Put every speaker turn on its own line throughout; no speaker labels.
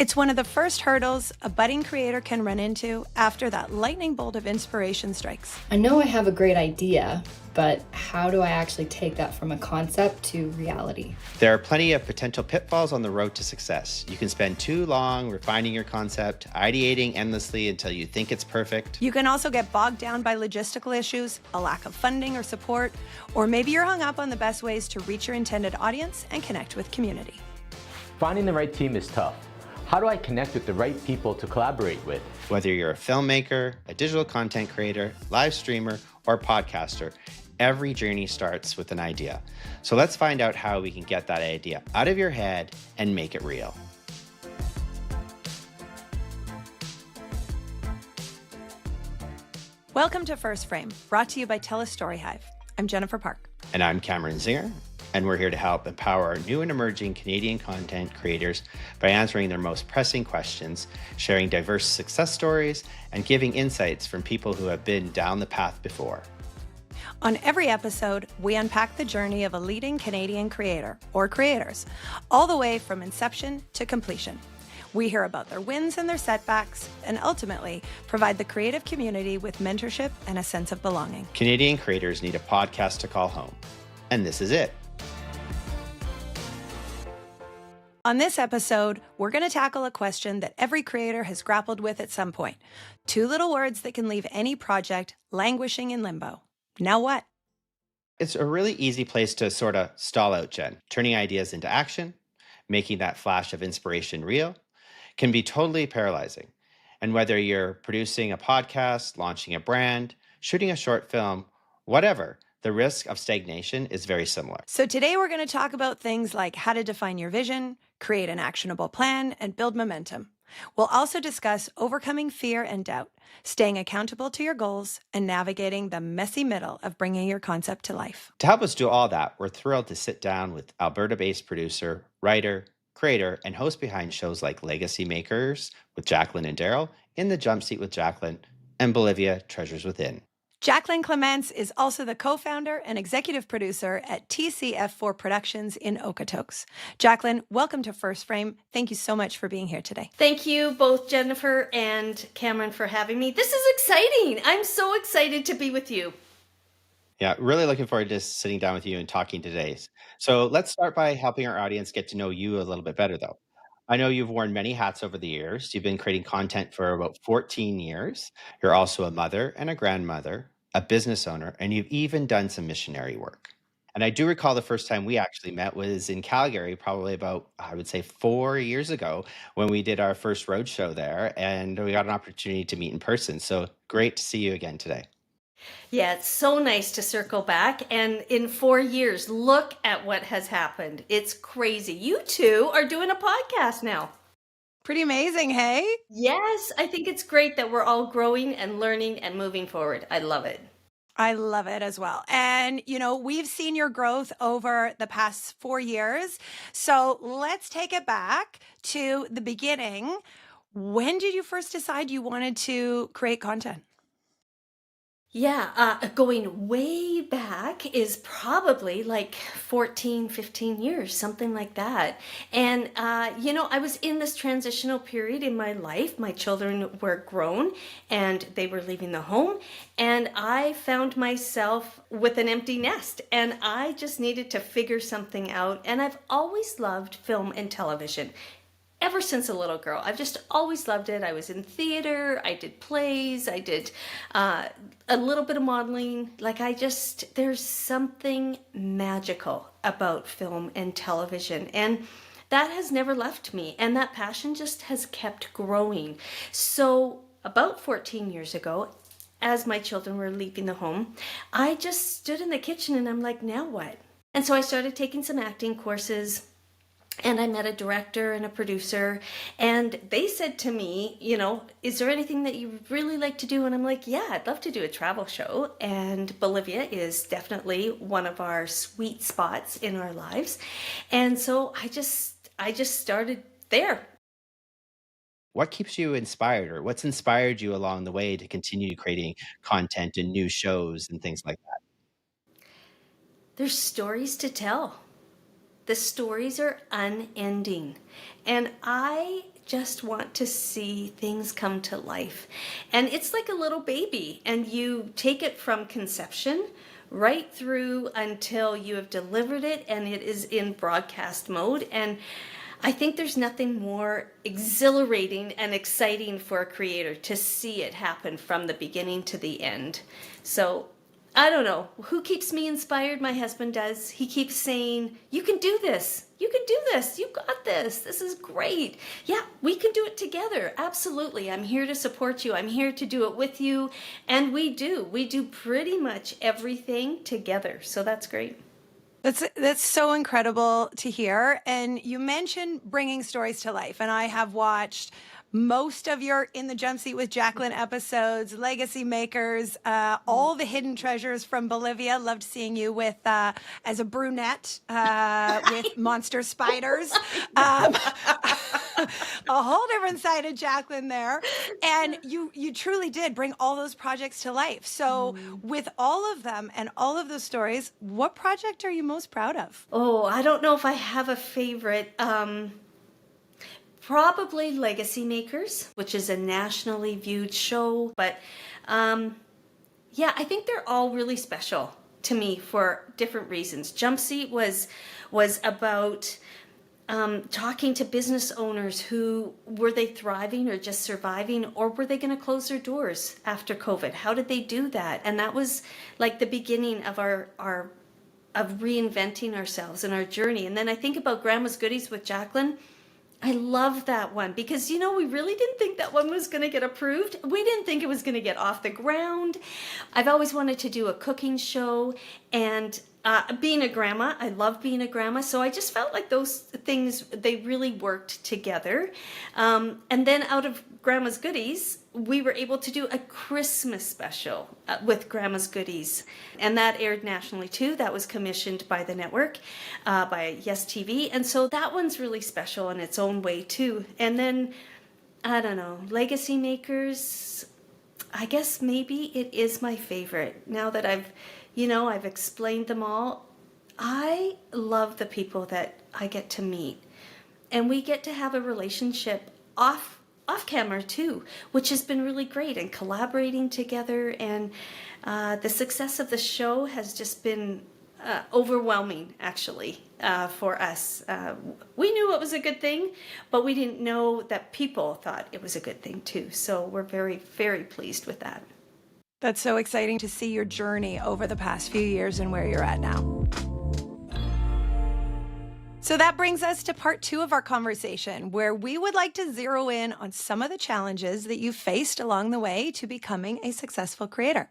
It's one of the first hurdles a budding creator can run into after that lightning bolt of inspiration strikes.
I know I have a great idea, but how do I actually take that from a concept to reality?
There are plenty of potential pitfalls on the road to success. You can spend too long refining your concept, ideating endlessly until you think it's perfect.
You can also get bogged down by logistical issues, a lack of funding or support, or maybe you're hung up on the best ways to reach your intended audience and connect with community.
Finding the right team is tough. How do I connect with the right people to collaborate with?
Whether you're a filmmaker, a digital content creator, live streamer, or podcaster, every journey starts with an idea. So let's find out how we can get that idea out of your head and make it real.
Welcome to First Frame, brought to you by TELUS STORYHIVE. I'm Jennifer Park.
And I'm Cameron Zinger, and we're here to help empower new and emerging Canadian content creators by answering their most pressing questions, sharing diverse success stories, and giving insights from people who have been down the path before.
On every episode, we unpack the journey of a leading Canadian creator or creators, all the way from inception to completion. We hear about their wins and their setbacks, and ultimately provide the creative community with mentorship and a sense of belonging.
Canadian creators need a podcast to call home, and this is it.
On this episode, we're going to tackle a question that every creator has grappled with at some point. Two little words that can leave any project languishing in limbo. Now what?
It's a really easy place to sort of stall out, Jen. Turning ideas into action, making that flash of inspiration real, can be totally paralyzing. And whether you're producing a podcast, launching a brand, shooting a short film, whatever, the risk of stagnation is very similar.
So today we're going to talk about things like how to define your vision, create an actionable plan, and build momentum. We'll also discuss overcoming fear and doubt, staying accountable to your goals, and navigating the messy middle of bringing your concept to life.
To help us do all that, we're thrilled to sit down with Alberta-based producer, writer, creator, and host behind shows like Legacy Makers with Jacqueline and Daryl, In the Jump Seat with Jacqueline, and Bolivia Treasures Within.
Jacqueline Clements is also the co-founder and executive producer at TCF4 Productions in Okotoks. Jacqueline, welcome to First Frame. Thank you so much for being here today.
Thank you both, Jennifer and Cameron, for having me. This is exciting. I'm so excited to be with you.
Yeah, really looking forward to sitting down with you and talking today. So let's start by helping our audience get to know you a little bit better, though. I know you've worn many hats over the years. You've been creating content for about 14 years. You're also a mother and a grandmother, a business owner, and you've even done some missionary work. And I do recall the first time we actually met was in Calgary, probably about, I would say, 4 years ago when we did our first roadshow there, and we got an opportunity to meet in person. So great to see you again today.
Yeah, it's so nice to circle back. And in 4 years, look at what has happened. It's crazy. You two are doing a podcast now.
Pretty amazing, hey?
Yes, I think it's great that we're all growing and learning and moving forward. I love it.
I love it as well. And, you know, we've seen your growth over the past 4 years. So let's take it back to the beginning. When did you first decide you wanted to create content?
Yeah, going way back is probably like 14, 15 years, something like that. And, I was in this transitional period in my life. My children were grown and they were leaving the home. And I found myself with an empty nest and I just needed to figure something out. And I've always loved film and television. Ever since a little girl, I've just always loved it. I was in theater, I did plays, I did a little bit of modeling. There's something magical about film and television. And that has never left me. And that passion just has kept growing. So about 14 years ago, as my children were leaving the home, I just stood in the kitchen and I'm like, now what? And so I started taking some acting courses. And I met a director and a producer, and they said to me, is there anything that you really like to do? And I'm like, yeah, I'd love to do a travel show. And Bolivia is definitely one of our sweet spots in our lives. And so I just started there.
What keeps you inspired, or what's inspired you along the way to continue creating content and new shows and things like that?
There's stories to tell. The stories are unending. And I just want to see things come to life. And it's like a little baby, and you take it from conception right through until you have delivered it and it is in broadcast mode. And I think there's nothing more exhilarating and exciting for a creator to see it happen from the beginning to the end. So I don't know. Who keeps me inspired? My husband does. He keeps saying, you can do this. You can do this. You got this. This is great. Yeah, we can do it together. Absolutely. I'm here to support you. I'm here to do it with you. And we do. We do pretty much everything together. So that's great.
That's so incredible to hear. And you mentioned bringing stories to life, and I have watched most of your In the Jump Seat with Jacqueline episodes, Legacy Makers, all the hidden treasures from Bolivia. Loved seeing you with as a brunette with monster spiders. A whole different side of Jacqueline there. And you truly did bring all those projects to life. So with all of them and all of those stories, what project are you most proud of?
Oh, I don't know if I have a favorite. Probably Legacy Makers, which is a nationally viewed show. But yeah, I think they're all really special to me for different reasons. Jump Seat was about talking to business owners who, were they thriving or just surviving, or were they going to close their doors after COVID? How did they do that? And that was like the beginning of our of reinventing ourselves and our journey. And then I think about Grandma's Goodies with Jacqueline. I love that one because, you know, we really didn't think that one was going to get approved. We didn't think it was going to get off the ground. I've always wanted to do a cooking show, and being a grandma, I love being a grandma. So I just felt like those things, they really worked together. And then out of Grandma's Goodies, we were able to do a Christmas special with Grandma's Goodies. And that aired nationally too. That was commissioned by the network, by Yes TV. And so that one's really special in its own way too. And then, I don't know, Legacy Makers, I guess maybe it is my favorite. Now that I've explained them all, I love the people that I get to meet. And we get to have a relationship off camera too, which has been really great, and collaborating together. And the success of the show has just been overwhelming, actually, for us. We knew it was a good thing, but we didn't know that people thought it was a good thing too. So we're very, very pleased with that.
That's so exciting to see your journey over the past few years and where you're at now. So that brings us to part 2 of our conversation, where we would like to zero in on some of the challenges that you faced along the way to becoming a successful creator.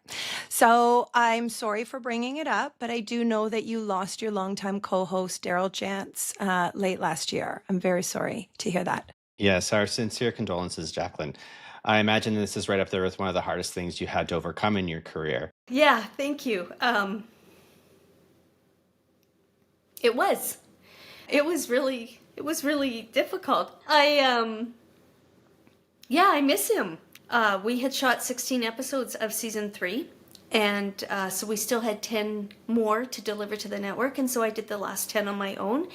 So I'm sorry for bringing it up, but I do know that you lost your longtime co-host, Daryl Chance, late last year. I'm very sorry to hear that.
Yes, our sincere condolences, Jacqueline. I imagine this is right up there with one of the hardest things you had to overcome in your career.
Yeah, thank you. It was. It was really difficult. I miss him. We had shot 16 episodes of season 3, and so we still had 10 more to deliver to the network, and so I did the last 10 on my own,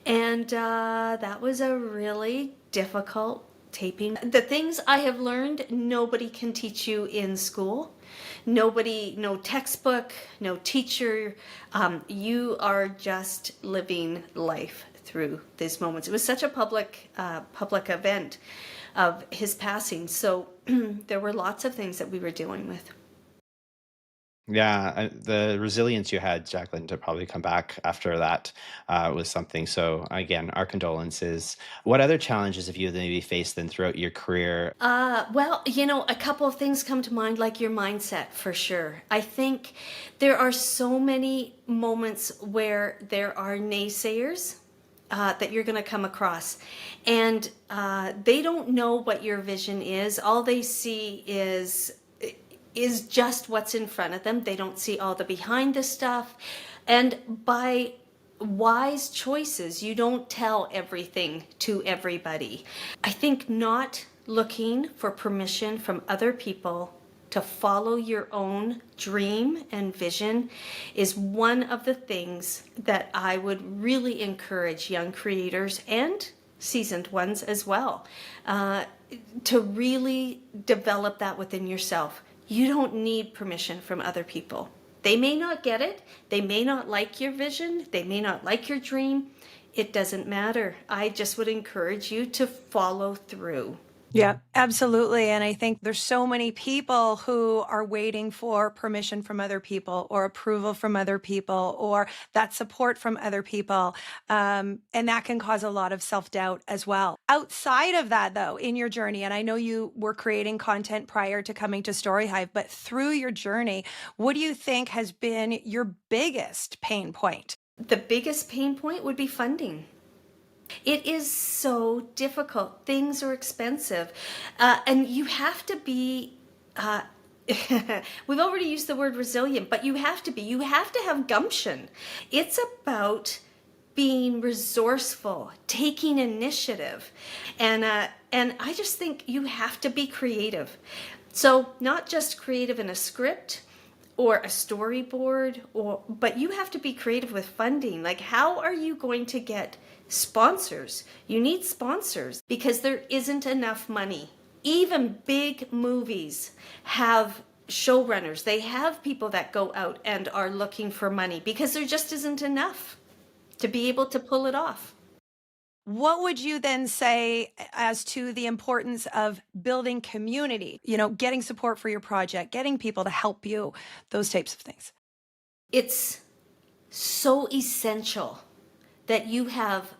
and that was a really difficult taping. The things I have learned, nobody can teach you in school. No textbook, no teacher. You are just living life through these moments. It was such a public event of his passing. So there were lots of things that we were dealing with.
Yeah, the resilience you had, Jacqueline, to probably come back after that was something. So again, our condolences. What other challenges have you maybe faced then throughout your career?
Well, a couple of things come to mind, like your mindset, for sure. I think there are so many moments where there are naysayers that you're going to come across, and they don't know what your vision is. All they see is just what's in front of them. They don't see all the behind the stuff. And by wise choices, you don't tell everything to everybody. I think not looking for permission from other people to follow your own dream and vision is one of the things that I would really encourage young creators and seasoned ones as well, to really develop that within yourself. You don't need permission from other people. They may not get it. They may not like your vision. They may not like your dream. It doesn't matter. I just would encourage you to follow through.
Yeah, absolutely. And I think there's so many people who are waiting for permission from other people or approval from other people or that support from other people. And that can cause a lot of self-doubt as well. Outside of that, though, in your journey, and I know you were creating content prior to coming to StoryHive, but through your journey, what do you think has been your biggest pain point?
The biggest pain point would be funding. It is so difficult. Things are expensive. And you have to be, we've already used the word resilient, but you have to have gumption. It's about being resourceful, taking initiative. And I just think you have to be creative. So not just creative in a script or a storyboard, but you have to be creative with funding. Like, how are you going to get sponsors? You need sponsors because there isn't enough money. Even big movies have showrunners. They have people that go out and are looking for money because there just isn't enough to be able to pull it off.
What would you then say as to the importance of building community, getting support for your project, getting people to help you, those types of things?
It's so essential that you have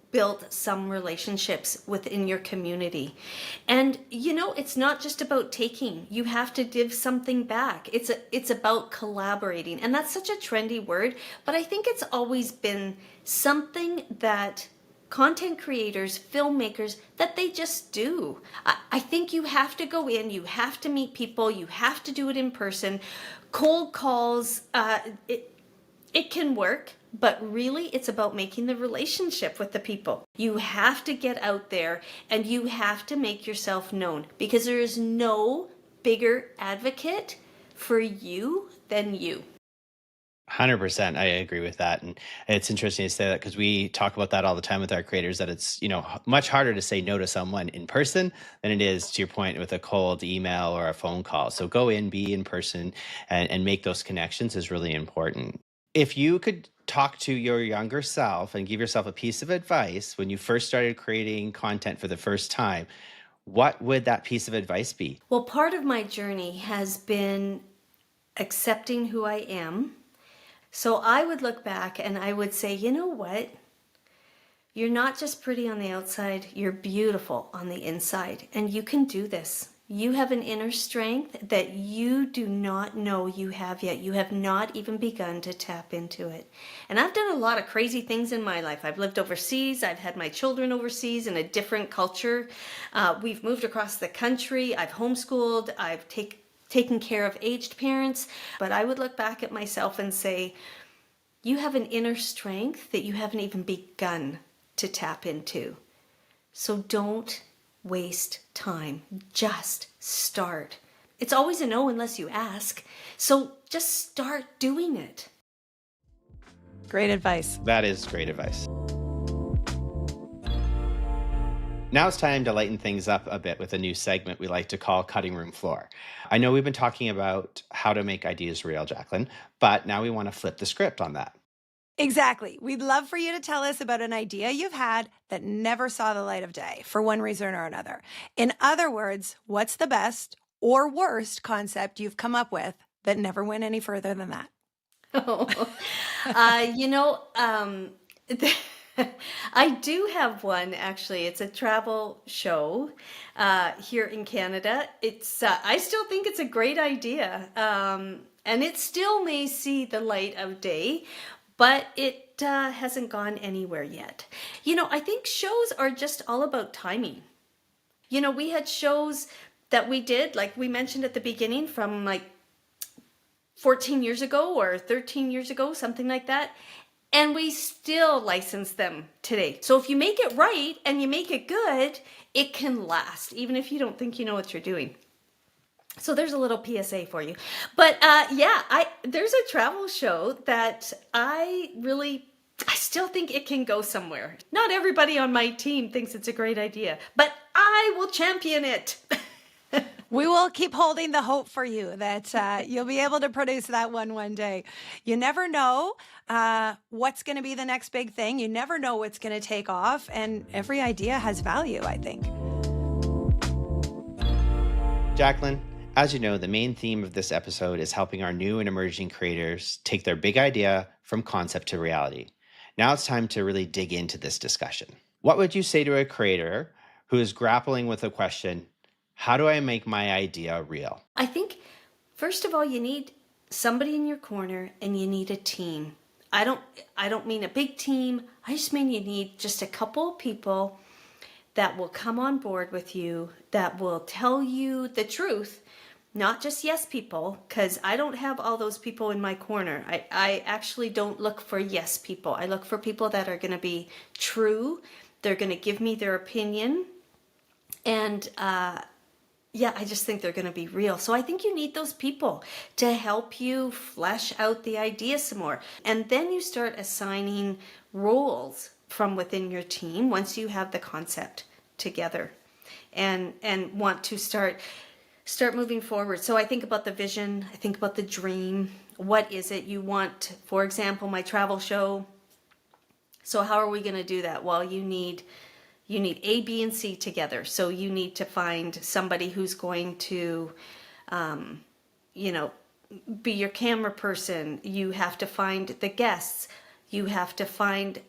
built some relationships within your community. And it's not just about taking. You have to give something back. It's about collaborating. And that's such a trendy word, but I think it's always been something that content creators, filmmakers, that they just do. I think you have to go in, you have to meet people, you have to do it in person. Cold calls, it can work, but really it's about making the relationship with the people. You have to get out there and you have to make yourself known because there is no bigger advocate for you than you.
100%. I agree with that. And it's interesting to say that because we talk about that all the time with our creators, that it's, much harder to say no to someone in person than it is, to your point, with a cold email or a phone call. So go in, be in person, and make those connections is really important. If you could talk to your younger self and give yourself a piece of advice when you first started creating content for the first time, what would that piece of advice be?
Well, part of my journey has been accepting who I am. So I would look back and I would say, you know what? You're not just pretty on the outside, you're beautiful on the inside, and you can do this. You have an inner strength that you do not know you have yet. You have not even begun to tap into it. And I've done a lot of crazy things in my life. I've lived overseas. I've had my children overseas in a different culture. We've moved across the country. I've homeschooled. I've taken care of aged parents. But I would look back at myself and say, you have an inner strength that you haven't even begun to tap into. So don't waste time. Just start. It's always a no unless you ask. So just start doing it.
Great advice.
That is great advice. Now it's time to lighten things up a bit with a new segment we like to call Cutting Room Floor. I know we've been talking about how to make ideas real, Jacqueline, but now we want to flip the script on that.
Exactly. We'd love for you to tell us about an idea you've had that never saw the light of day for one reason or another. In other words, what's the best or worst concept you've come up with that never went any further than that?
I do have one, actually. It's a travel show here in Canada. I still think it's a great idea, and it still may see the light of day, but it hasn't gone anywhere yet. I think shows are just all about timing. We had shows that we did, like we mentioned at the beginning, from like 14 years ago or 13 years ago, something like that. And we still license them today. So if you make it right and you make it good, it can last, even if you don't think you know what you're doing. So there's a little PSA for you. But there's a travel show that I still still think it can go somewhere. Not everybody on my team thinks it's a great idea, but I will champion it.
We will keep holding the hope for you that you'll be able to produce that one day. You never know what's going to be the next big thing. You never know what's going to take off. And every idea has value, I think.
Jacqueline, as you know, the main theme of this episode is helping our new and emerging creators take their big idea from concept to reality. Now it's time to really dig into this discussion. What would you say to a creator who is grappling with the question, how do I make my idea real?
I think, first of all, you need somebody in your corner and you need a team. I don't mean a big team. I just mean you need just a couple of people that will come on board with you, that will tell you the truth, not just yes people, because I don't have all those people in my corner. I actually don't look for yes people. I look for people that are going to be true. They're going to give me their opinion. And yeah, I just think they're going to be real. So I think you need those people to help you flesh out the idea some more. And then you start assigning roles from within your team once you have the concept together and want to start moving forward. So I think about the vision, I think about the dream. What is it you want? For example, my travel show. So how are we going to do that? Well, you need A, B, and C together. So you need to find somebody who's going to, be your camera person. You have to find the guests. You have to find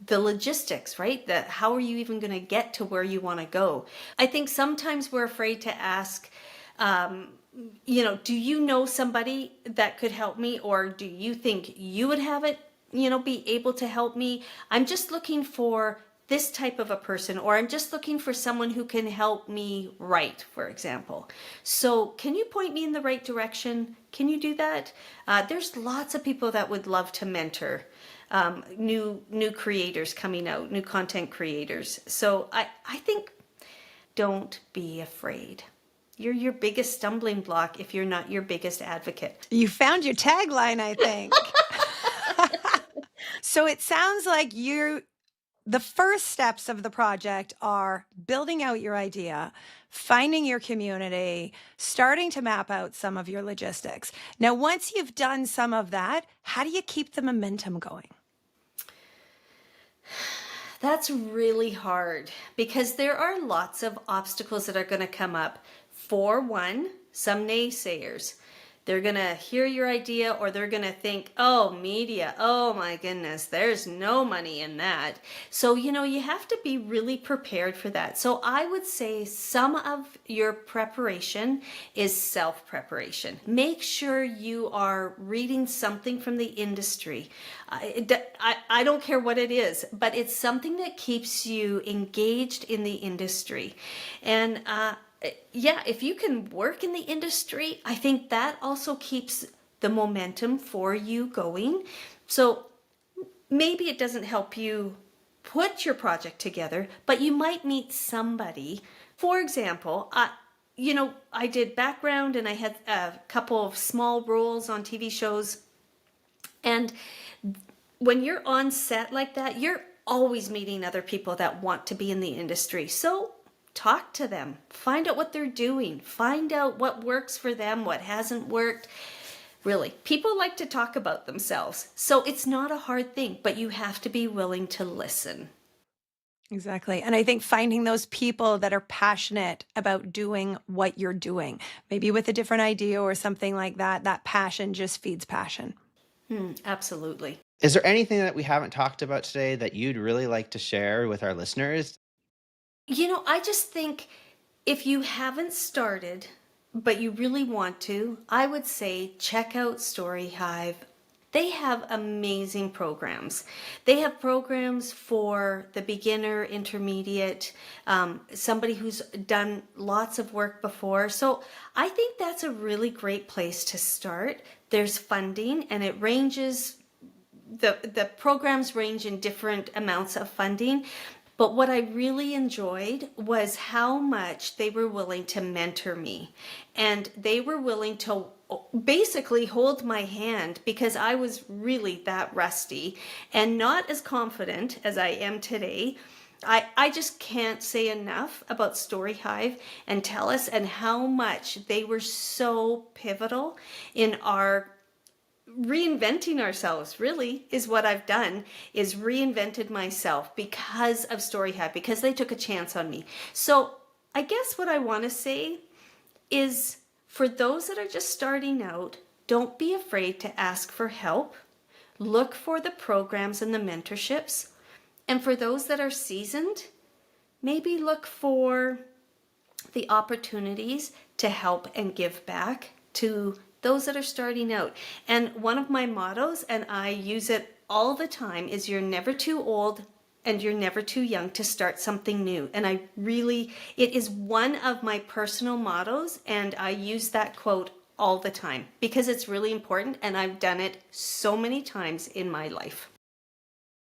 the logistics, right? How are you even going to get to where you want to go? I think sometimes we're afraid to ask, do you know somebody that could help me? Or do you think you would have it, be able to help me? I'm just looking for this type of a person, or I'm just looking for someone who can help me write, for example. So can you point me in the right direction? Can you do that? There's lots of people that would love to mentor new creators coming out, new content creators. So I think don't be afraid. You're your biggest stumbling block if you're not your biggest advocate.
You found your tagline, I think. So it sounds like the first steps of the project are building out your idea, finding your community, starting to map out some of your logistics. Now, once you've done some of that, how do you keep the momentum going?
That's really hard because there are lots of obstacles that are going to come up. For one, some naysayers. They're going to hear your idea or they're going to think, oh, media, oh my goodness, there's no money in that. So, you have to be really prepared for that. So I would say some of your preparation is self-preparation. Make sure you are reading something from the industry. I don't care what it is, but it's something that keeps you engaged in the industry. And if you can work in the industry, I think that also keeps the momentum for you going. So maybe it doesn't help you put your project together, but you might meet somebody. For example, I did background and I had a couple of small roles on TV shows. And when you're on set like that, you're always meeting other people that want to be in the industry. So talk to them, find out what they're doing, find out what works for them, what hasn't worked. Really, people like to talk about themselves. So it's not a hard thing, but you have to be willing to listen.
Exactly. And I think finding those people that are passionate about doing what you're doing, maybe with a different idea or something like that, that passion just feeds passion.
Absolutely.
Is there anything that we haven't talked about today that you'd really like to share with our listeners?
I just think if you haven't started, but you really want to, I would say check out StoryHive. They have amazing programs. They have programs for the beginner, intermediate, somebody who's done lots of work before. So I think that's a really great place to start. There's funding and it ranges, the programs range in different amounts of funding. But what I really enjoyed was how much they were willing to mentor me. And they were willing to basically hold my hand because I was really that rusty and not as confident as I am today. I just can't say enough about StoryHive and TELUS and how much they were so pivotal in our reinventing ourselves. Really is what I've done, is reinvented myself because of StoryHive, because they took a chance on me. So I guess what I want to say is, for those that are just starting out, don't be afraid to ask for help. Look for the programs and the mentorships. And for those that are seasoned, maybe look for the opportunities to help and give back to those that are starting out. And one of my mottos, and I use it all the time, is you're never too old and you're never too young to start something new. And it is one of my personal mottos, and I use that quote all the time because it's really important, and I've done it so many times in my life.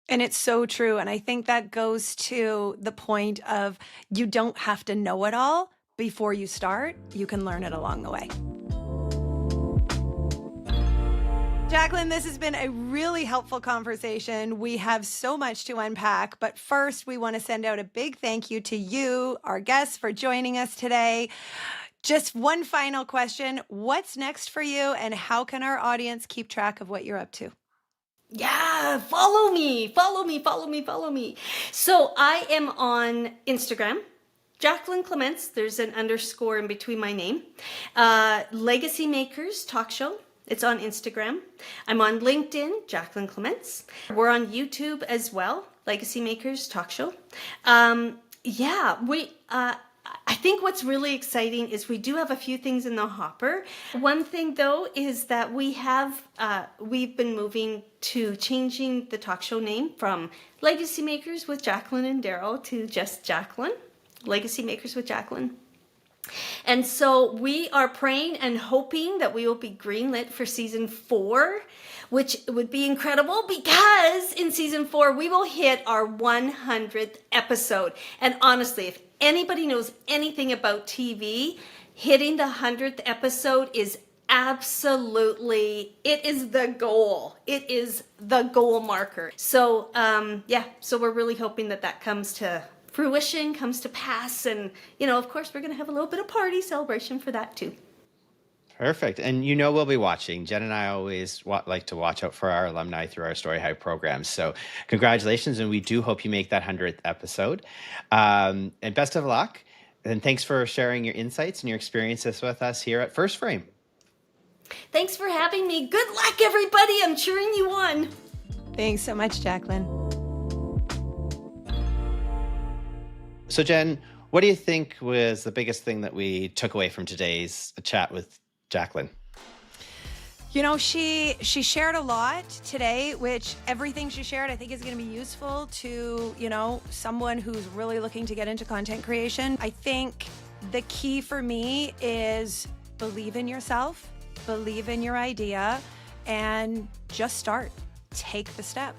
And it's so true. And I think that goes to the point of you don't have to know it all before you start. You can learn it along the way. Jacqueline, this has been a really helpful conversation. We have so much to unpack, but first we want to send out a big thank you to you, our guests, for joining us today. Just one final question. What's next for you, and how can our audience keep track of what you're up to?
Yeah, follow me. So I am on Instagram, Jacqueline Clements. There's an underscore in between my name. Legacy Makers Talk Show. It's on Instagram. I'm on LinkedIn, Jacqueline Clements. We're on YouTube as well, Legacy Makers Talk Show. I think what's really exciting is we do have a few things in the hopper. One thing though is that we've been moving to changing the talk show name from Legacy Makers with Jacqueline and Daryl to just Jacqueline, Legacy Makers with Jacqueline. And so we are praying and hoping that we will be greenlit for season 4, which would be incredible because in season 4, we will hit our 100th episode. And honestly, if anybody knows anything about TV, hitting the 100th episode is absolutely, it is the goal. It is the goal marker. So, so we're really hoping that comes to fruition, comes to pass. And, of course, we're going to have a little bit of party celebration for that too.
Perfect. And we'll be watching. Jen and I always like to watch out for our alumni through our StoryHive programs. So congratulations, and we do hope you make that 100th episode. And best of luck. And thanks for sharing your insights and your experiences with us here at First Frame.
Thanks for having me. Good luck, everybody. I'm cheering you on.
Thanks so much, Jacqueline.
So Jen, what do you think was the biggest thing that we took away from today's chat with Jacqueline?
She shared a lot today, which everything she shared I think is going to be useful to, someone who's really looking to get into content creation. I think the key for me is believe in yourself, believe in your idea, and just start. Take the step.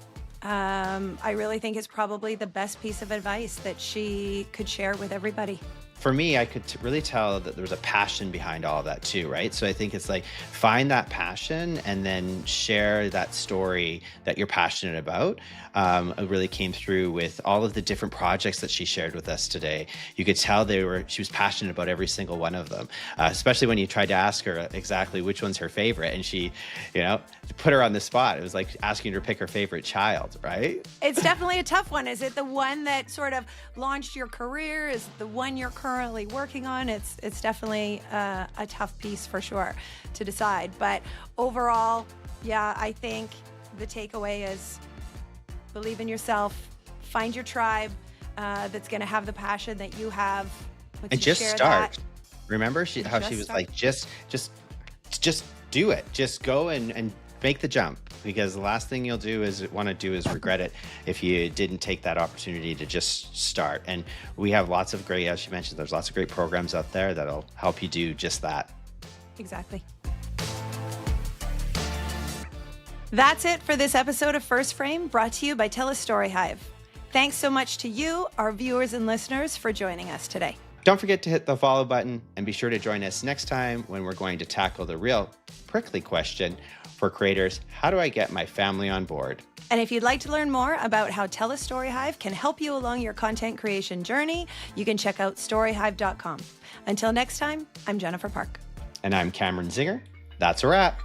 I really think it's probably the best piece of advice that she could share with everybody.
For me, I could really tell that there was a passion behind all of that too, right? So I think it's like, find that passion and then share that story that you're passionate about. It really came through with all of the different projects that she shared with us today. You could tell she was passionate about every single one of them, especially when you tried to ask her exactly which one's her favorite. And she, put her on the spot. It was like asking her to pick her favorite child, right?
It's definitely a tough one. Is it the one that sort of launched your career? Is it the one you're currently working on? It's definitely a tough piece for sure to decide. But overall, I think the takeaway is believe in yourself, find your tribe that's going to have the passion that you have.
And just start. Remember how she was like, just do it. Just go and make the jump, because the last thing you'll want to do is regret it if you didn't take that opportunity to just start. And we have lots of great, as she mentioned, there's lots of great programs out there that'll help you do just that.
Exactly. That's it for this episode of First Frame, brought to you by TELUS STORYHIVE. Thanks so much to you, our viewers and listeners, for joining us today.
Don't forget to hit the follow button and be sure to join us next time when we're going to tackle the real prickly question for creators: how do I get my family on board?
And if you'd like to learn more about how TELUS StoryHive can help you along your content creation journey, you can check out storyhive.com. Until next time, I'm Jennifer Park.
And I'm Cameron Zinger. That's a wrap.